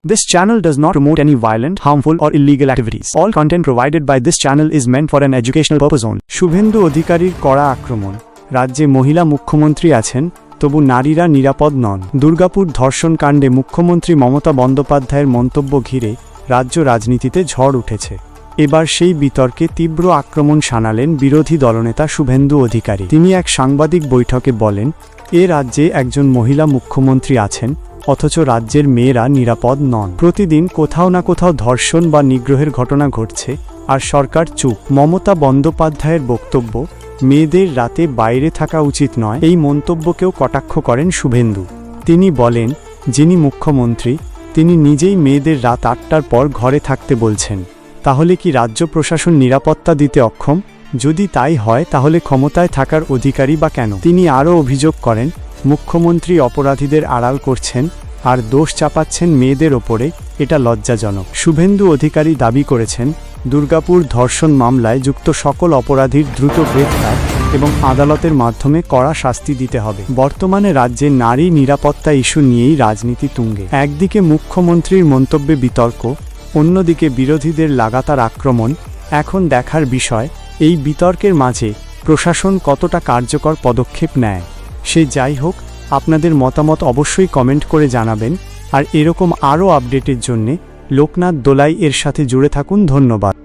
This channel does not promote any violent, harmful or illegal activities. All content provided by this channel is meant for an educational purpose only. Suvendu অধিকারীর কড়া আক্রমণ। রাজ্যে মহিলা মুখ্যমন্ত্রী আছেন, তবু নারীরা নিরাপদ নন। দুর্গাপুর ধর্ষণ কাণ্ডে মুখ্যমন্ত্রী মমতা বন্দ্যোপাধ্যায়ের মন্তব্য ঘিরে রাজ্য রাজনীতিতে ঝড় উঠেছে। এবার সেই বিতর্কে তীব্র আক্রমণ শানালেন বিরোধী দলনেতা শুভেন্দু অধিকারী। তিনি এক সাংবাদিক বৈঠকে বলেন, এ রাজ্যে একজন মহিলা মুখ্যমন্ত্রী আছেন, অথচ রাজ্যের মেয়েরা নিরাপদ নন। প্রতিদিন কোথাও না কোথাও ধর্ষণ বা নিগ্রহের ঘটনা ঘটছে, আর সরকার চুপ। মমতা বন্দ্যোপাধ্যায়ের বক্তব্য, মেয়েদের রাতে বাইরে থাকা উচিত নয়, এই মন্তব্যকেও কটাক্ষ করেন শুভেন্দু। তিনি বলেন, যিনি মুখ্যমন্ত্রী তিনি নিজেই মেয়েদের রাত ৮টার পর ঘরে থাকতে বলছেন। তাহলে কি রাজ্য প্রশাসন নিরাপত্তা দিতে অক্ষম? যদি তাই হয় তাহলে ক্ষমতায় থাকার অধিকারী বা কেন? তিনি আরও অভিযোগ করেন, মুখ্যমন্ত্রী অপরাধীদের আড়াল করছেন আর দোষ চাপাচ্ছেন মেয়েদের ওপরে, এটা লজ্জাজনক। শুভেন্দু অধিকারী দাবি করেছেন, দুর্গাপুর ধর্ষণ মামলায় যুক্ত সকল অপরাধীর দ্রুত গ্রেফতার এবং আদালতের মাধ্যমে কড়া শাস্তি দিতে হবে। বর্তমানে রাজ্যে নারী নিরাপত্তা ইস্যু নিয়েই রাজনীতি তুঙ্গে। একদিকে মুখ্যমন্ত্রীর মন্তব্যে বিতর্ক, অন্যদিকে বিরোধীদের লাগাতার আক্রমণ। এখন দেখার বিষয়, এই বিতর্কের মাঝে প্রশাসন কতটা কার্যকর পদক্ষেপ নেয়। সে যাই হোক, আপনাদের মতামত অবশ্যই কমেন্ট করে জানাবেন, আর এরকম আরও আপডেটের জন্যে লোকনাথ দোলাই এর সাথে জুড়ে থাকুন। ধন্যবাদ।